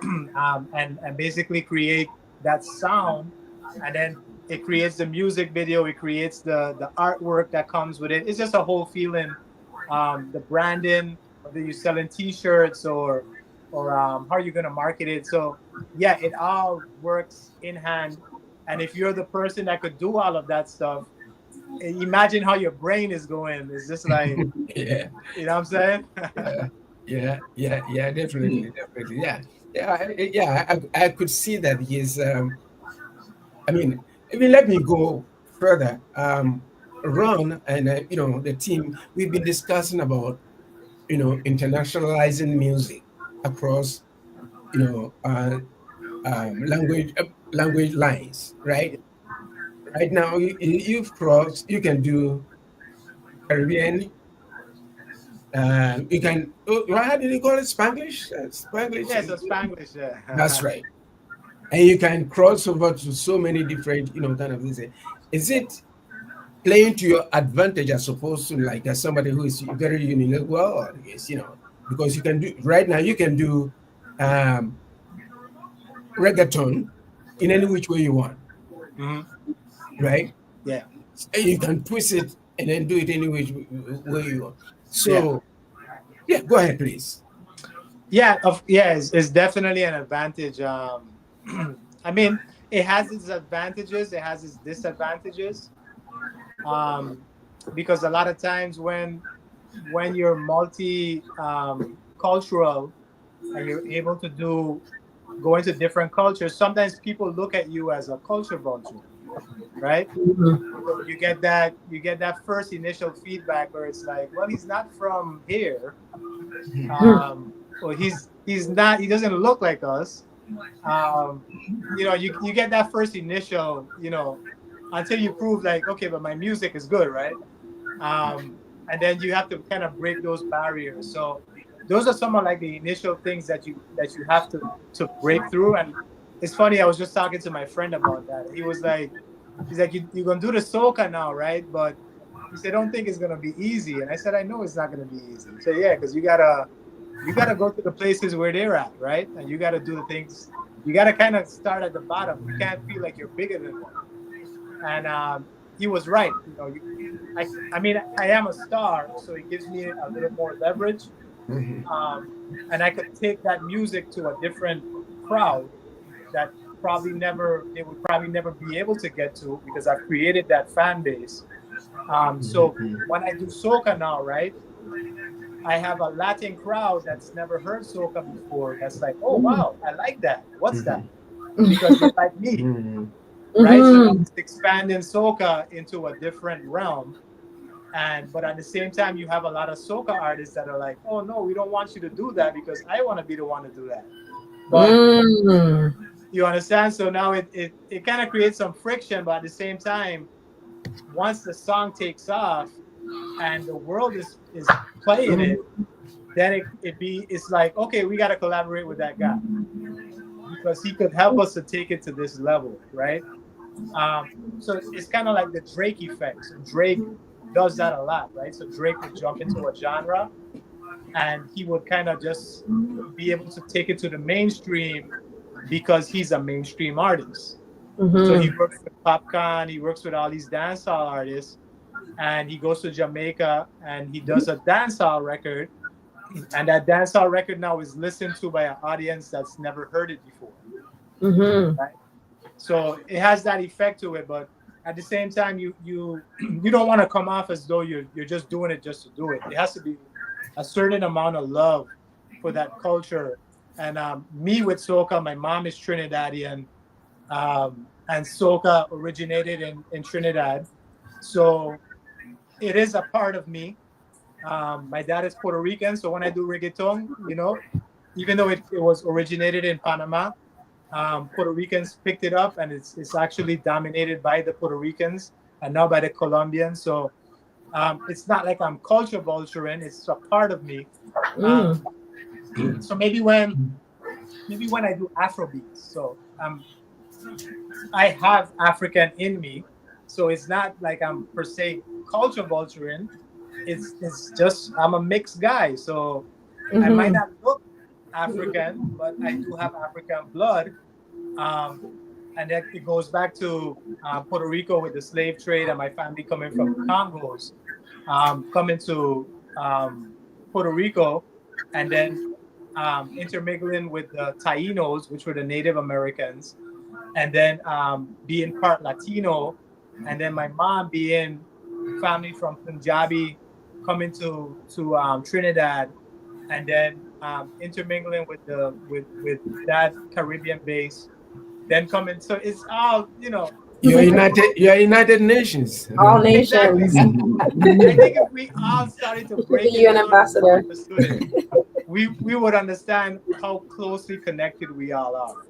and basically create that sound, and then it creates the music video, it creates the artwork that comes with it. It's just a whole feeling. The branding, whether you're selling T-shirts or how are you going to market it. So yeah, it all works in hand. And if you're the person that could do all of that stuff, imagine how your brain is going. It's just like, yeah, you know what I'm saying? yeah, definitely, I could see that he's. Let me go further. Ron and the team, we've been discussing about internationalizing music across language lines, right? Right now, you've crossed. You can do Caribbean. You can. How did you call it? Spanglish. Spanglish. Yes, yeah, Spanglish. Yeah. That's right. And you can cross over to so many different, kind of things. Is it playing to your advantage as opposed to like as somebody who is very unique? Well, yes, because you can do right now. You can do reggaeton in any which way you want, right? Yeah. And you can twist it and then do it any which way you want. So, yeah, go ahead, please. Yeah, it's definitely an advantage. I mean, it has its advantages, it has its disadvantages. Because a lot of times when you're cultural and you're able to go into different cultures, sometimes people look at you as a culture vulture, right? So you get that first initial feedback where it's like, well, he's not from here, or he doesn't look like us. You get that first initial, until you prove like, okay, but my music is good, right? And then you have to kind of break those barriers. So those are some of like the initial things that you have to break through. And it's funny, I was just talking to my friend about that. He's like, you're gonna do the soca now, right? But He said, don't think it's gonna be easy. And I said, I know it's not gonna be easy. He said, yeah, because you gotta go to the places where they're at, right? And you gotta do the things. You gotta kind of start at the bottom. You can't feel like you're bigger than them. And he was right. You know, I mean, I am a star, so it gives me a little more leverage. And I could take that music to a different crowd that they would probably never be able to get to, because I've created that fan base. So when I do soca now, right, I have a Latin crowd that's never heard soca before. That's like, oh wow, I like that. What's that? Because they like me, right? So it's expanding soca into a different realm. But at the same time, you have a lot of soca artists that are like, oh no, we don't want you to do that because I want to be the one to do that. But you understand? So now it kind of creates some friction, but at the same time, once the song takes off and the world is playing it, then it's like, okay, we got to collaborate with that guy because he could help us to take it to this level, right? So it's kind of like the Drake effect. So Drake does that a lot, right? So Drake would jump into a genre and he would kind of just be able to take it to the mainstream because he's a mainstream artist. So he works with Popcorn, he works with all these dancehall artists, and he goes to Jamaica and he does a dancehall record, and that dancehall record now is listened to by an audience that's never heard it before. Right? So it has that effect to it, but at the same time, you don't want to come off as though you're just doing it just to do it. It has to be a certain amount of love for that culture. And me with soca, my mom is Trinidadian, and soca originated in Trinidad, so it is a part of me. My dad is Puerto Rican, so when I do reggaeton, you know, even though it was originated in Panama, Puerto Ricans picked it up, and it's actually dominated by the Puerto Ricans and now by the Colombians. So it's not like I'm culture vulturing; it's a part of me. So maybe when I do Afrobeats, so I have African in me, so it's not like I'm per se culture vulturing. It's just I'm a mixed guy, so I might not look African, but I do have African blood. And that it goes back to Puerto Rico with the slave trade and my family coming from the Congos, coming to Puerto Rico, and then intermingling with the Tainos, which were the Native Americans, and then being part Latino, and then my mom being family from Punjabi, coming to Trinidad, and then intermingling with that Caribbean base, then coming. So it's all, you know. You're United Nations. All nations. I think if we all started to break it UN down, ambassador, we would understand how closely connected we all are.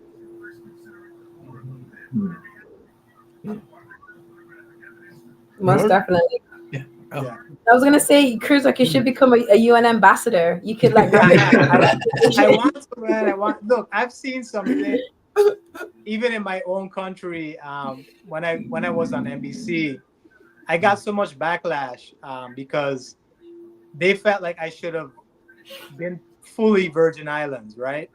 Most definitely. Yeah. Oh. Yeah. I was gonna say, CRUZ ROCK, you should become a UN ambassador. You could like. I want to, man. Look, I've seen something. Even in my own country, when I was on NBC, I got so much backlash because they felt like I should have been fully Virgin Islands, right?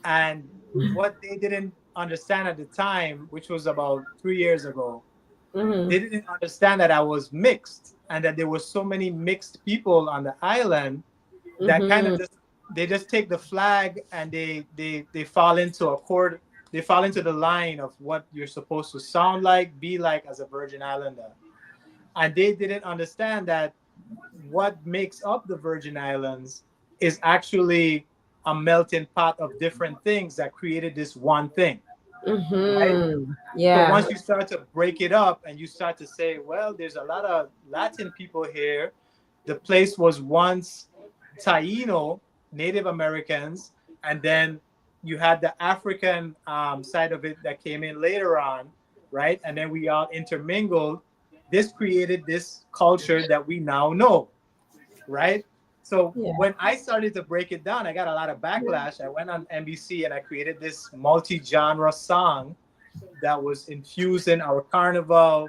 And what they didn't understand at the time, which was about 3 years ago, they didn't understand that I was mixed and that there were so many mixed people on the island that kind of just take the flag and they fall into a chord. They fall into the line of what you're supposed to sound like, be like as a Virgin Islander. And they didn't understand that what makes up the Virgin Islands is actually a melting pot of different things that created this one thing. Right? Yeah. So once you start to break it up and you start to say, well, there's a lot of Latin people here. The place was once Taino, Native Americans, and then you had the African side of it that came in later on, right? And then we all intermingled. This created this culture that we now know, right? So when I started to break it down, I got a lot of backlash. I went on NBC and I created this multi-genre song that was infusing our carnival,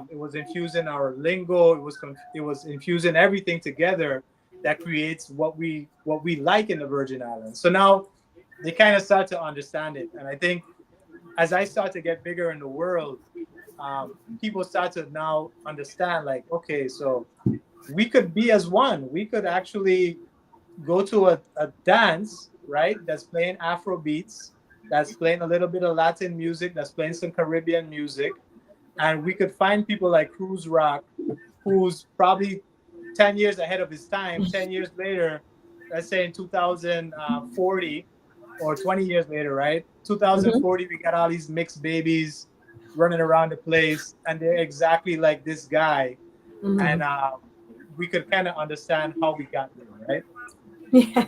It was infusing our lingo. It was infusing everything together that creates what we like in the Virgin Islands. So now they kind of start to understand it, and I think as I start to get bigger in the world, people start to now understand, like, okay, so we could be as one. We could actually go to a dance, right, that's playing Afro beats, that's playing a little bit of Latin music, that's playing some Caribbean music, and we could find people like CRUZ ROCK, who's probably 10 years ahead of his time. 10 years later, let's say in 2040, or 20 years later, right? 2040, we got all these mixed babies running around the place, and they're exactly like this guy. And we could kind of understand how we got there, right? Yeah.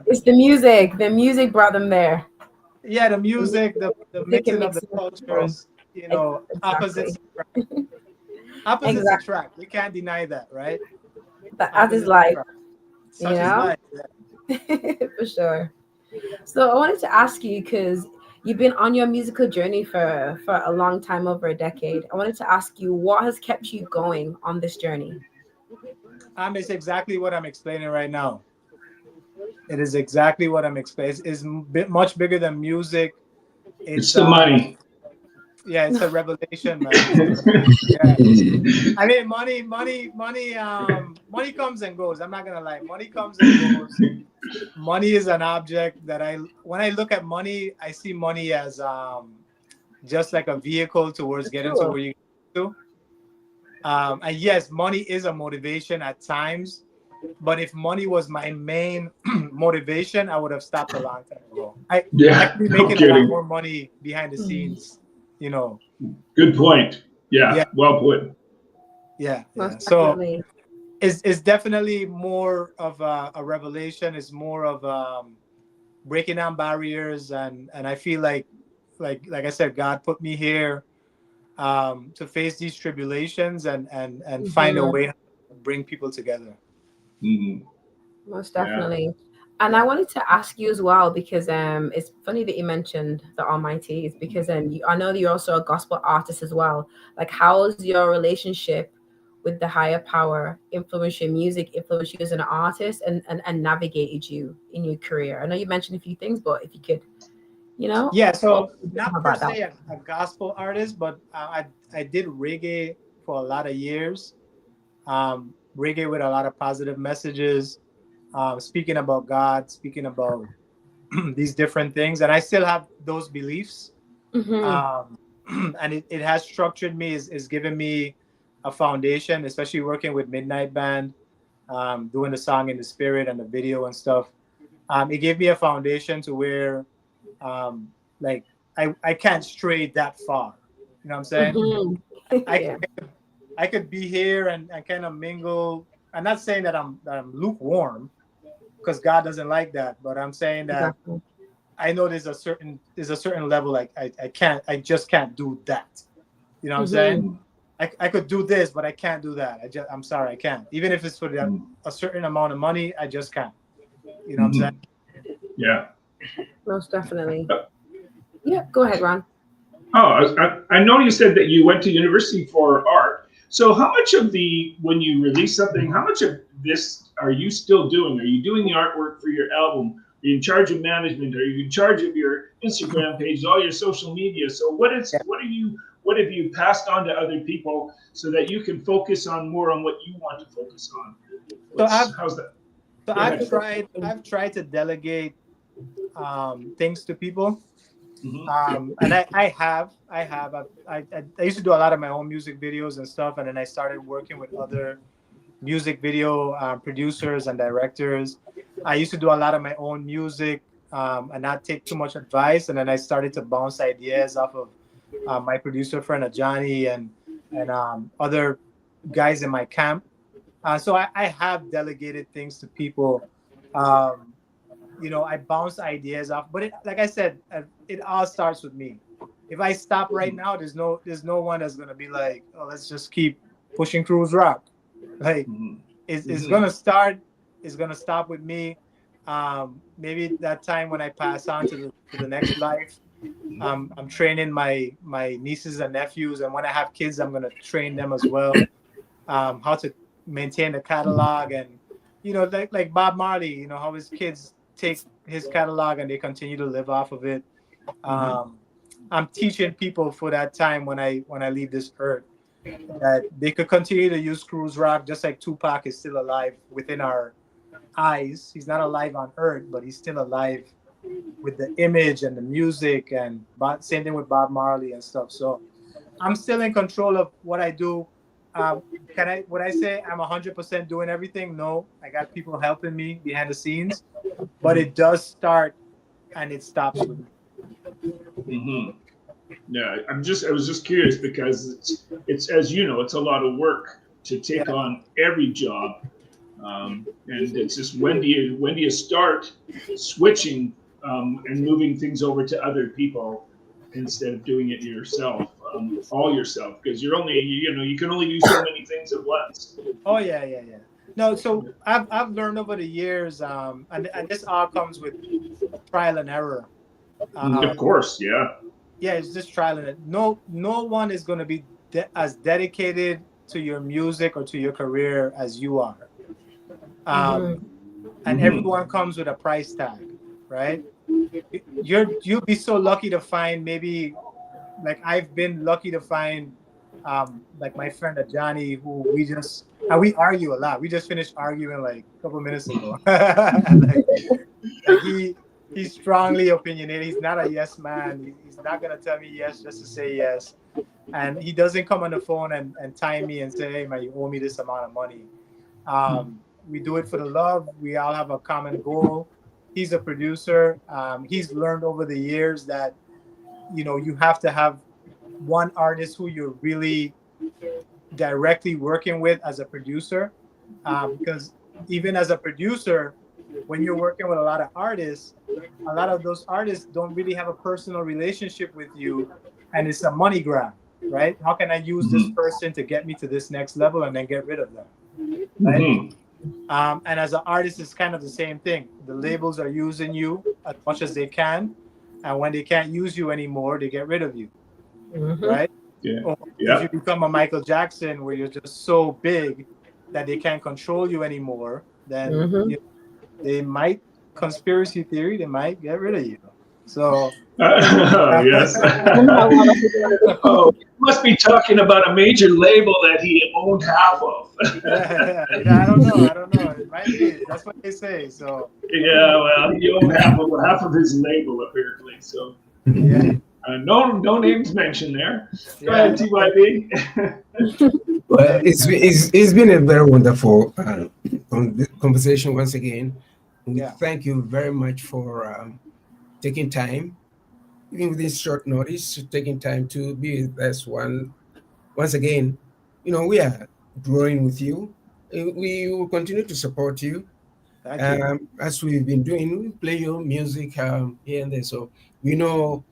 It's the music. The music brought them there. Yeah, the music, the mixing of the cultures, you know, opposites attract. We can't deny that, right? That is life. Such is life. Yeah. For sure. So I wanted to ask you, because you've been on your musical journey for a long time, over a decade. I wanted to ask you, what has kept you going on this journey? It's exactly what I'm explaining right now. It is exactly what I'm explaining. It's much bigger than music. It's the money. Yeah, it's a revelation, man. Yeah. I mean, money comes and goes. I'm not gonna lie. Money comes and goes. Money is an object that when I look at money, I see money as just like a vehicle towards getting to where you get to. And yes, money is a motivation at times, but if money was my main motivation, I would have stopped a long time ago. I could be making a lot more money behind the scenes, you know. Good point. Yeah. Well put. Yeah. So it's definitely more of a revelation. It's more of breaking down barriers, and I feel like I said, God put me here to face these tribulations and find a way to bring people together. Most definitely. And I wanted to ask you as well, because it's funny that you mentioned the Almighty, is because I know that you're also a gospel artist as well. Like, how's your relationship with the higher power influenced your music, influenced you as an artist, and navigated you in your career? I know you mentioned a few things, but if you could, Yeah, so not per se a gospel artist, but I did reggae for a lot of years. Reggae with a lot of positive messages, speaking about God, speaking about these different things, and I still have those beliefs. And it has structured me, is given me a foundation, especially working with Midnight Band, doing the song in the spirit and the video and stuff. It gave me a foundation to where like I can't stray that far. You know what I'm saying? I could be here and kind of mingle. I'm not saying that I'm lukewarm, because God doesn't like that, but I'm saying that I know there's a certain level, like I just can't do that. You know what I'm saying? I could do this, but I can't do that. I'm sorry, I can't. Even if it's for a certain amount of money, I just can't. You know what I'm saying? Yeah. Most definitely. Yeah, go ahead, Ron. Oh, I know you said that you went to university for art. So how much of when you release something, how much of this are you still doing? Are you doing the artwork for your album? Are you in charge of management? Are you in charge of your Instagram page, all your social media? So what have you passed on to other people so that you can focus more on what you want to focus on? How's that? So I've tried to delegate things to people. And I used to do a lot of my own music videos and stuff, and then I started working with other music video producers and directors. I used to do a lot of my own music and not take too much advice, and then I started to bounce ideas off of my producer friend Johnny and other guys in my camp. So I have delegated things to people. I bounce ideas off, but like I said, it all starts with me. If I stop right now, there's no one that's gonna be like, oh, let's just keep pushing CRUZ ROCK. Like, it's gonna start. It's gonna stop with me. Maybe that time when I pass on to the next life, I'm training my nieces and nephews, and when I have kids, I'm gonna train them as well. How to maintain the catalog, and like Bob Marley, how his kids take his catalog and they continue to live off of it. I'm teaching people for that time when I leave this earth that they could continue to use CRUZ ROCK, just like Tupac is still alive within our eyes. He's not alive on earth, but he's still alive with the image and the music, and same thing with Bob Marley and stuff. So I'm still in control of what I do. Would I say I'm 100% doing everything? No, I got people helping me behind the scenes, but it does start and it stops with me. Yeah, I was just curious because it's as you know, it's a lot of work to take on every job, and it's just when do you start switching and moving things over to other people instead of doing it yourself, all yourself, because you're only you can only do so many things at once. Oh yeah. No, so I've learned over the years, and this all comes with trial and error. Of course, yeah. Yeah, it's just trial and error. No one is going to be as dedicated to your music or to your career as you are. And everyone comes with a price tag, right? You'll be so lucky to find, maybe like I've been lucky to find like my friend Johnny, who we argue a lot. We just finished arguing like a couple minutes ago. He's strongly opinionated. He's not a yes man. He's not gonna tell me yes just to say yes. And he doesn't come on the phone and time me and say, hey man, you owe me this amount of money. We do it for the love. We all have a common goal. He's a producer. He's learned over the years that you have to have one artist who you're really directly working with as a producer, because even as a producer, when you're working with a lot of artists, a lot of those artists don't really have a personal relationship with you, and it's a money grab, right? How can I use this person to get me to this next level and then get rid of them, right? And as an artist, it's kind of the same thing. The labels are using you as much as they can, and when they can't use you anymore, they get rid of you, right? Or if you become a Michael Jackson, where you're just so big that they can't control you anymore, then they might, conspiracy theory, they might get rid of you. So yes. Oh, you must be talking about a major label that he owned half of. I don't know. It might be. That's what they say. So yeah, well, he owned half of his label apparently. So no names mentioned there. Go ahead, TyB. Well, it's been a very wonderful conversation once again. We thank you very much for taking time, even with this short notice, taking time to be with us once again. We are growing with you. We will continue to support you. As we've been doing. We play your music here and there, so we know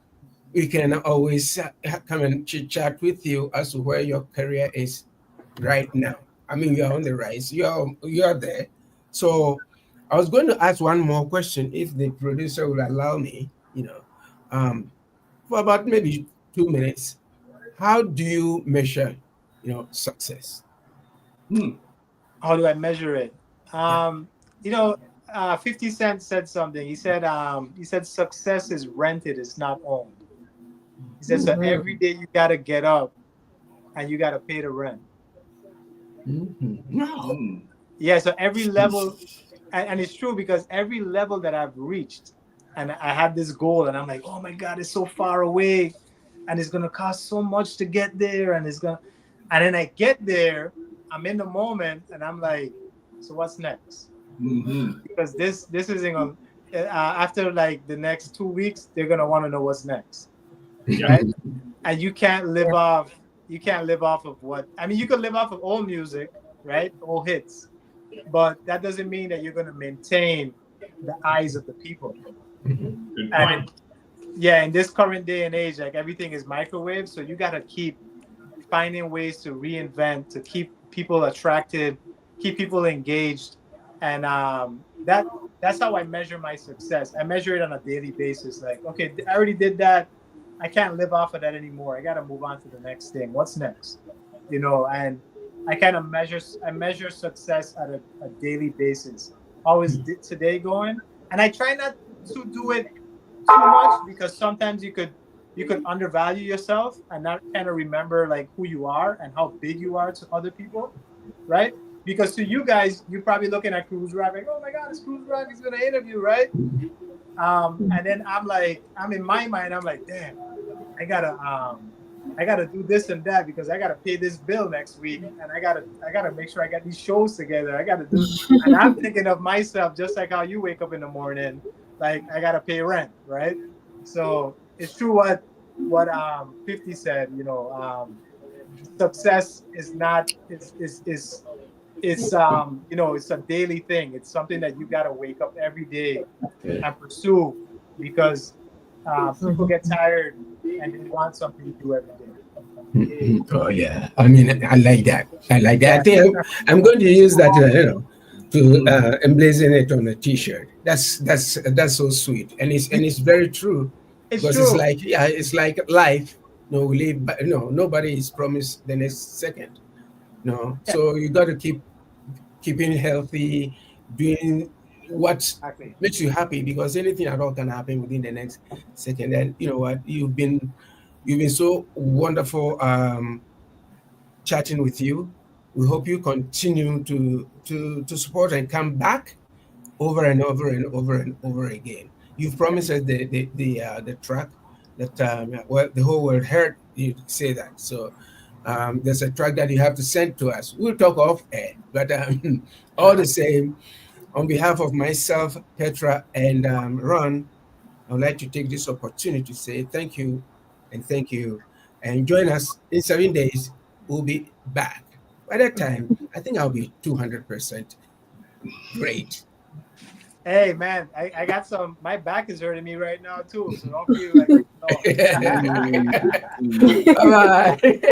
we can always come and chit chat with you as to where your career is right now. I mean, you're on the rise. You're there. So I was going to ask one more question, if the producer will allow me, for about maybe 2 minutes. How do you measure, success? How do I measure it? 50 Cent said something. He said success is rented, it's not owned. He said, so every day you got to get up and you got to pay the rent. Yeah, so every level, and it's true, because every level that I've reached, and I had this goal, and I'm like, oh my God, it's so far away, and it's gonna cost so much to get there, and then I get there, I'm in the moment, and I'm like, so what's next? Because this isn't gonna, after like the next 2 weeks, they're gonna want to know what's next, right? And you can't live off of what, I mean, you can live off of old music, right? Old hits. But that doesn't mean that you're going to maintain the eyes of the people. Good point. In this current day and age, like everything is microwave, so you got to keep finding ways to reinvent, to keep people attracted, keep people engaged, and that's how I measure my success. I measure it on a daily basis. Like, okay, I already did that. I can't live off of that anymore. I got to move on to the next thing. What's next? You know, and I kind of measure success at a daily basis. How is today going? And I try not to do it too much, because sometimes you could undervalue yourself and not kind of remember like who you are and how big you are to other people, right? Because to you guys, you're probably looking at CRUZ ROCK like, oh my God, it's CRUZ ROCK, he's gonna interview, right? And then I'm in my mind, I'm like, damn, I gotta do this and that because I gotta pay this bill next week, and I gotta make sure I got these shows together. I gotta do, and I'm thinking of myself just like how you wake up in the morning, like I gotta pay rent, right? So it's true what 50 said. You know, success is not it's you know, it's a daily thing. It's something that you gotta wake up every day and pursue, because people get tired and they want something to do every day. Oh yeah, I mean, I like that. I think I'm going to use that, you know, to emblazon it on a T-shirt. That's so sweet, and it's very true. Because it's like, yeah, it's like life. No, we live, but no, nobody is promised the next second. No, so you got to keeping healthy, doing what makes you happy, because anything at all can happen within the next second. And you know what, you've been so wonderful chatting with you. We hope you continue to support and come back over and over and over and over again. You've promised us the track that well, the whole world heard you say that. So there's a track that you have to send to us. We'll talk off air, but all the same, on behalf of myself, Petraa, and Ron, I would like to take this opportunity to say thank you and thank you. And join us in 7 days. We'll be back. By that time, I think I'll be 200% great. Hey man, I got some. My back is hurting me right now too, so don't feel like. Bye bye.